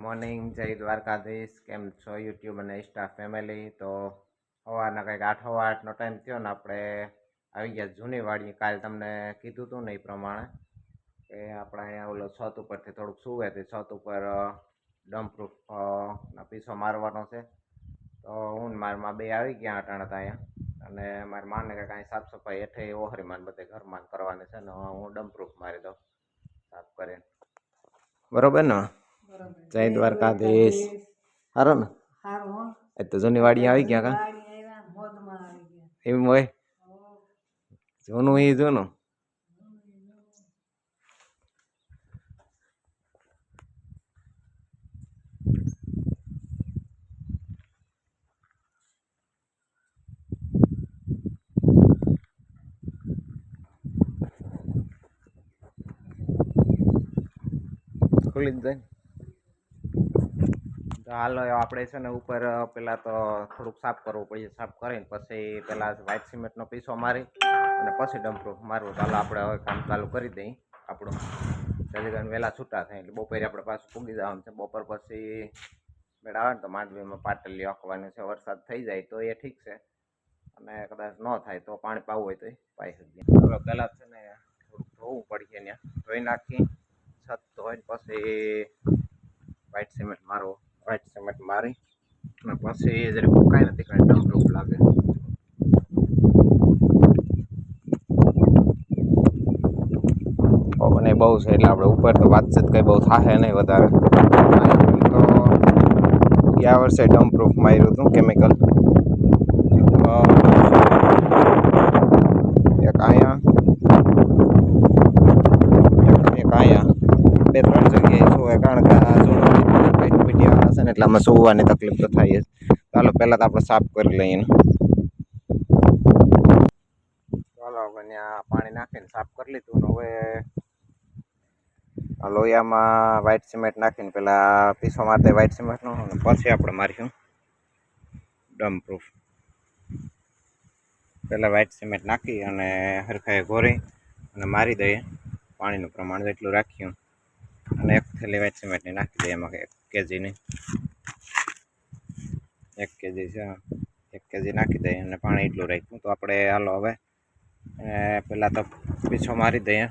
Morning, જય દ્વારકાધીશ. કેમ છો યુટ્યુબ અને ઇન્સ્ટા ફેમિલી? તો સવારના કંઈક 8:08નો ટાઈમ થયો ને આપણે આવી ગયા જૂની વાડી. કાલે તમને કીધું હતું ને એ પ્રમાણે કે આપણે અહીંયા ઓલો છત ઉપરથી થોડુંક સુવે તે છત ઉપર ડમ્પપ્રૂફ પીછો મારવાનો છે. તો હું ને મારા માં બે આવી ગયા અટાણા અહીંયા, અને મારી માને કે કાંઈ સાફ સફાઈ હેઠે ઓહરીમાં બધે ઘરમાં કરવાની છે ને હું ડમ્પપ્રૂફ મારી દઉં સાફ કરીને. બરોબર ને? જય દ્વારકાધીશ. સારો ને? એ તો જૂની વાડી આવી ગયા કા એમ હોય જૂનું એ જૂનું. ખુલી જ જાય. તો હાલો આપણે છે ને ઉપર પેલા તો થોડુંક સાફ કરવું પડશે. સાફ કરીને પછી પેલા વ્હાઇટ સિમેન્ટનો પીસો મારી અને પછી ડમ્પપ્રૂફ મારવું. તો હાલો આપણે હવે કામ ચાલુ કરી દઈએ આપણું, જલ્દી કરીને વહેલા છૂટા થાય એટલે બપોરે આપણે પાછું પૂગી જવાનું છે. બપોર પછી મેળ આવે ને તો માંડવીમાં પાટલી આંકવાની છે. વરસાદ થઈ જાય તો એ ઠીક છે, અને કદાચ ન થાય તો પાણી પાવું હોય તો એ પાઈ શકીએ. ચાલો પહેલાં છે ને થોડુંક ધોવું પડશે, ત્યાં ધોઈ નાખી છત ધોઈને પછી વ્હાઇટ સિમેન્ટ મારવો. વ્હાઇટ સિમેન્ટ મારી અને પછી જરી ફૂંકાય નથી કાંઈ ડમ્પપ્રૂફ લાગે. પવન બહુ છે એટલે આપણે ઉપર તો વાતચીત કંઈ બહુ થાય નહીં વધારે. તો ગયા વર્ષે ડમ્પપ્રૂફ માર્યું હતું કેમિકલ. એક અહીંયા એક અહીંયા 2-3 જગ્યાએ જોવે, કારણ કે આ મીડિયા હશે ને એટલે આમાં સુવાની તકલીફ તો થાય જ. ચાલો પહેલાં તો આપણે સાફ કરી લઈએ. ચાલો હવે ત્યાં પાણી નાખીને સાફ કરી લીધું. હવે લોહીયામાં વ્હાઇટ સિમેન્ટ નાખીને પેલા પીસો મારતા વ્હાઇટ સિમેન્ટનો, અને પછી આપણે મારીશું ડમ્પપ્રૂફ. પહેલાં વ્હાઇટ સિમેન્ટ નાખી અને હરખાએ ઘોરી અને મારી દઈએ. પાણીનું પ્રમાણ જેટલું રાખ્યું અને 1 થેલી વ્હાઇટ સિમેન્ટની નાખી દઈએ. એમાં 1 kgની 1 kg છે, 1 kg નાખી દઈએ અને પાણી એટલું રાખ્યું. તો આપણે હાલો હવે પહેલાં તો પીછો મારી દઈએ,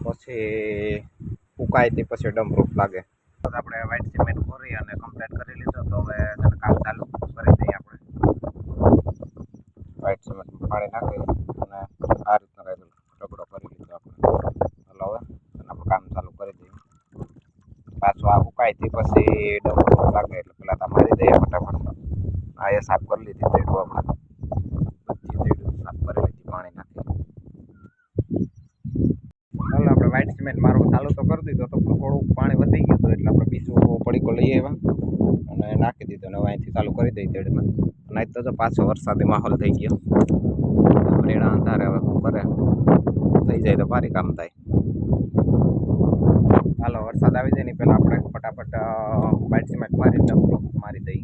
પછી ફૂંકાય તે પછી ડમ્પપ્રૂફ લાગે. આપણે વ્હાઇટ સિમેન્ટ ઘોરી અને કમ્પ્લીટ કરી લીધો. તો હવે કામ ચાલુ કરી દઈએ. આપણે વ્હાઇટ સિમેન્ટમાં પાણી નાખી અને આ રીતનો કંઈક રગડો કરી લીધો આપણે. હાલો હવે આપણે કામ ચાલુ કરી દઈએ. પાછું આ ફૂંકાય તે પછી ડમ્પપ્રૂફ લાગે એટલે પહેલાં તો મારી દઈએ ફટાફટ. આ એ સાફ કરી લીધી તેડું આપણે, બધી તેડું સાફ કરી લીધી પાણી નાખી. ચાલો આપણે વ્હાઇટ સિમેન્ટ મારવું ચાલુ તો કરી દીધો, તો થોડુંક પાણી વધી ગયું હતું એટલે આપણે બીજું પડીકો લઈ આવ્યા અને નાખી દીધું. અને હવે અહીંથી ચાલુ કરી દઈએ તેડમાં. અને આજ તો પાછો વરસાદી માહોલ થઈ ગયો. રેડા અંધારે હવે શું કરે, થઈ જાય તો ભારી કામ થાય. ચાલો વરસાદ આવી જાય ને પહેલાં આપણે ફટાફટ વ્હાઇટ સિમેન્ટ મારી ડમ્પપ્રૂફ મારી દઈએ.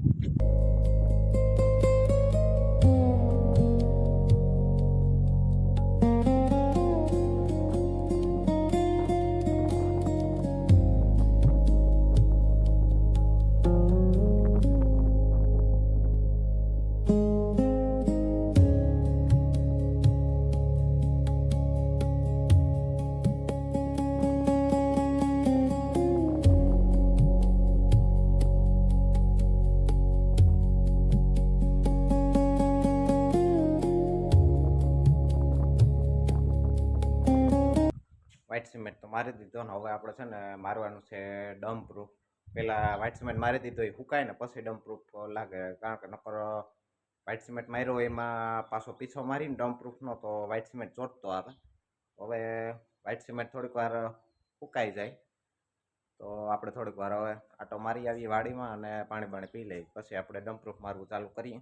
વ્હાઇટ સિમેન્ટ તો મારી દીધો ને હવે આપણે છે ને મારવાનું છે ડમ્પપ્રૂફ. પહેલાં વ્હાઇટ સિમેન્ટ મારી દીધો એ ફૂંકાય ને પછી ડમ્પપ્રૂફ લાગે, કારણ કે નકર વ્હાઇટ સિમેન્ટ માર્યો એમાં પાછો પીછો મારીને ડમ્પપ્રૂફનો તો વ્હાઇટ સિમેન્ટ ચોટતો આવે. હવે વ્હાઇટ સિમેન્ટ થોડીક વાર ફૂંકાઈ જાય તો આપણે થોડીક વાર હવે આટો મારી આવીએ વાડીમાં અને પાણી પી લઈએ, પછી આપણે ડમ્પપ્રૂફ મારવું ચાલુ કરીએ.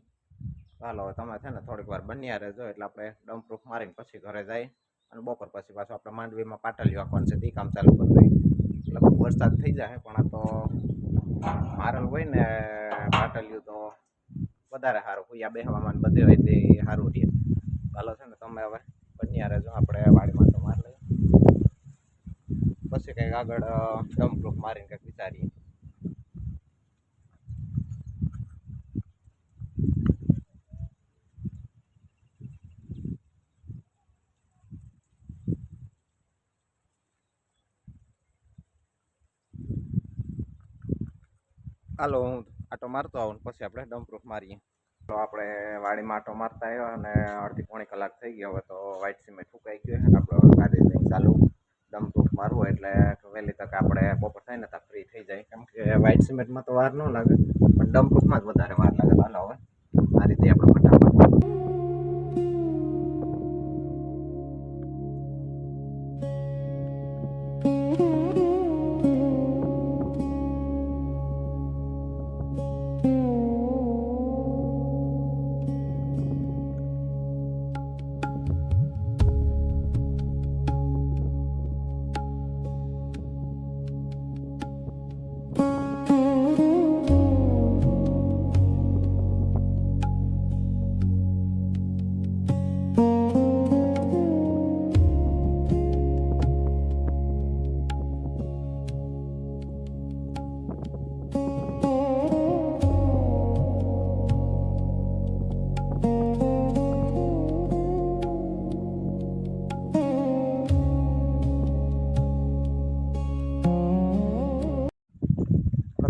ચાલો હવે તમે છે ને થોડીક વાર બન્યા રહેજો એટલે આપણે ડમ્પપ્રૂફ મારીને પછી ઘરે જઈએ. અને બપોર પછી પાછું આપણે માંડવીમાં પાટલીઓ આંકવાનું છે તે કામ ચાલુ કરી દઈએ. એટલે વરસાદ થઈ જાય પણ આ તો મારેલ હોય ને પાટલીઓ તો વધારે સારું, હુયા બેસવામાં બધે હોય તે સારું રહે. ચાલો છે ને તમે હવે બન્યા રહેજો, આપણે વાડીમાં તો મારી લઈએ પછી કંઈક આગળ ડમ્પપ્રૂફ મારીને કંઈક વિચારીએ. હાલો હું આટો મારતો આવું ને પછી આપણે ડમ્પ પ્રૂફ મારીએ. તો આપણે વાડીમાં આટો મારતા આવ્યા અને અડધી પોણી કલાક થઈ ગઈ. હવે તો વ્હાઇટ સિમેન્ટ ફૂંકાઈ ગયું છે ને આપણે ગાડી લઈને ચાલુ ડમ્પ પ્રૂફ મારવું એટલે વહેલી તકે આપણે બપોર થાય ને ત્યાં ફ્રી થઈ જાય. કેમ કે વ્હાઇટ સિમેન્ટમાં તો વાર ન લાગે પણ ડમ્પ પ્રૂફમાં જ વધારે વાર લાગે. તો હાલો હવે આ રીતે આપણે ફટાફટ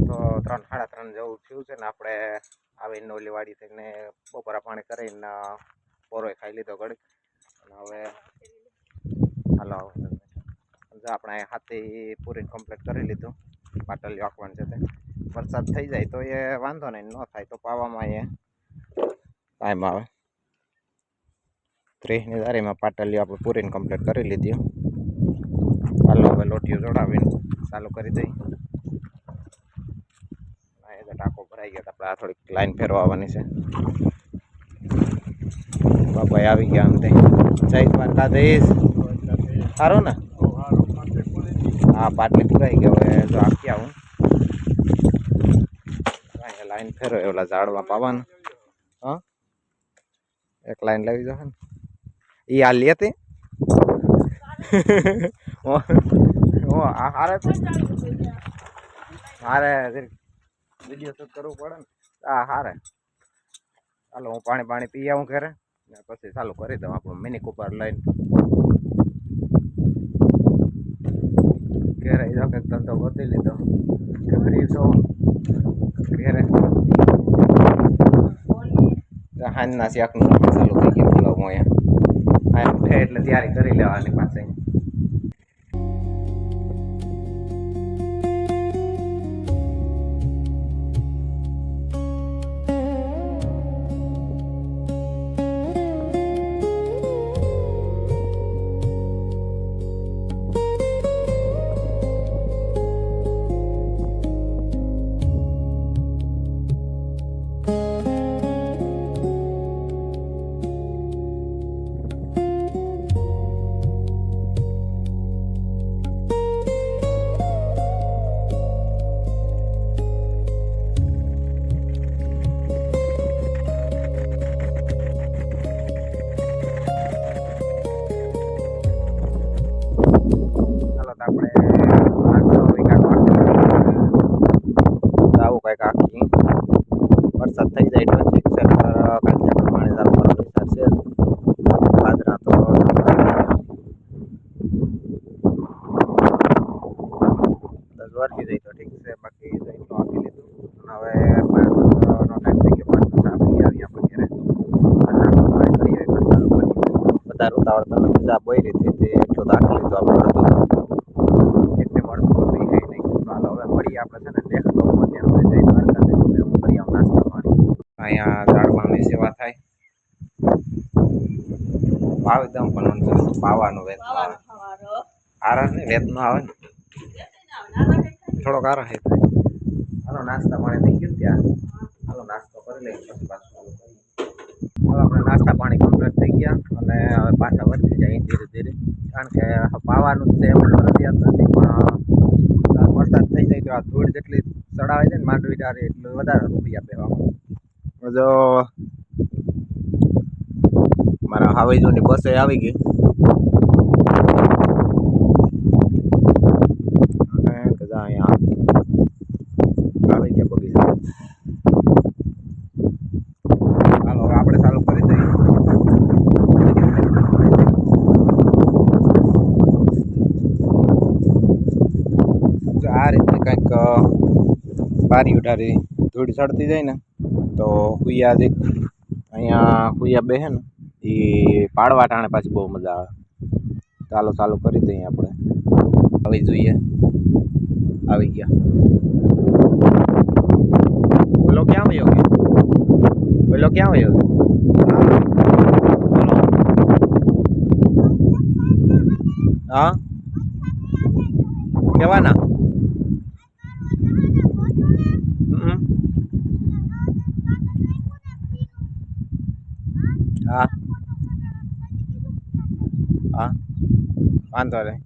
તો 3 સાડા 3 જેવું થયું છે ને આપણે આવીને ઓલી વાડી થઈને બપોરા પાણી કરીને પોરોય ખાઈ લીધો ઘડીક. અને હવે હાલો આપણે અહીંયા હાથી પૂરીને કમ્પ્લીટ કરી લીધું. પાટલીઓ આંકવાનું છે તે વરસાદ થઈ જાય તો એ વાંધો નહીં, ન થાય તો પાવામાં એ ટાઈમ આવે. 30ની દારીમાં પાટલીઓ આપણે પૂરીને કમ્પ્લીટ કરી લીધી. હાલો હવે લોટીઓ જોડાવીને ચાલુ કરી દઈ. ટાંકો ભરાઈ ગયો. આપણે આ થોડીક લાઈન ફેરવાની છે. બાપા આવી ગયા આમ તે જય દ્વારકાધીશ. સારું ને? હા પાટલી પુરાઈ ગયો. હવે જો આખી આવું લાઈન ફેરો ઓલા ઝાડમાં પાવાનું. હા એક લાઈન લાવી જશે ને એ આ લે તે મારે વિડીયો શૂટ કરવું પડે ને. હા હારે ચાલો હું પાણી પી આવું ઘરે ને પછી ચાલુ કરી દઉં આપણું મિની કૂપર લઈને. ઘરે જો કંઈક ધંધો ગોતી લીધો કે ફ્રી છો ઘરે હાંજના શાકનું ચાલુ થઈ ગયું. બોલો હું અહીંયા ઉઠે એટલે તૈયારી કરી લેવાની પાસે. વરસાદ થઈ જાય એટલે ઠીક છે. કાંઈ પ્રમાણે ચાલુ કરવાનો વિચાર છે. બાજરા તો વરસી જાય તો ઠીક છે. બાકી એટલું આપી લીધું. હવે 5નો ટાઈમ થઈ ગયો. 5 આપી આવી આપણે ઘરે બધા ઉતાવળ તો નથી. ચા બોઈ રીતે એટલું તો આપી લીધું આપણે અડધું એટલે મળતું તો પી નહીં. ચાલો હવે મળીએ આપણે છે ને નેક્સ્ટ બ્લોગમાં. ત્યાં સુધી જઈ દ્વારકા હું કરી આવું નાસ્તો પાણી. અહીંયા ઝાડવાની સેવા થાય. પાવી દમ પણ પાવાનું વેત આવે. આરસ ને વેત નો આવે ને થોડોક આરસ થાય. હાલો નાસ્તા પાણી થઈ ગયું ત્યાં. હાલો નાસ્તો કરી લઈએ પછી પાછું આપણે નાસ્તા પાણી કમ્પ્લીટ થઈ ગયા અને હવે પાછા વધતી જાય ધીરે ધીરે. કારણ કે પાવાનું છે એમ ફરજિયાત નથી પણ વરસાદ થઈ જાય તો આ ધૂળ જેટલી ચડાવે છે ને માંડવી ડારે એટલું વધારે રૂપિયા પહેવામાં. જો મારા હાવેજોની બસે આવી ગઈ. અહીંયા આવી ગયા બગીચા. હાલો હવે આપણે ચાલુ કરી દઈએ. આ રીતે કંઈક પારી ઉઠારી ધૂળ ચડતી જાય ને તો હુયા જે અહીંયા હુયા બેહે ને એ પાડવા ટાણે પાછી બહુ મજા આવે. ચાલો ચાલુ કરી દઈએ આપણે. આવી જોઈએ, આવી ગયા. બોલો ક્યાં વયો ગયો? બોલો ક્યાં વયો ગયો? હા કેવાના? હા હા વાંધો નહીં.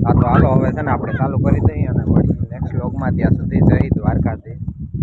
હા તો હાલો હવે છે ને આપણે ચાલુ કરી દઈએ અને મળીએ નેક્સ્ટ વ્લોગમાં. ત્યાં સુધી જય દ્વારકાધીશ.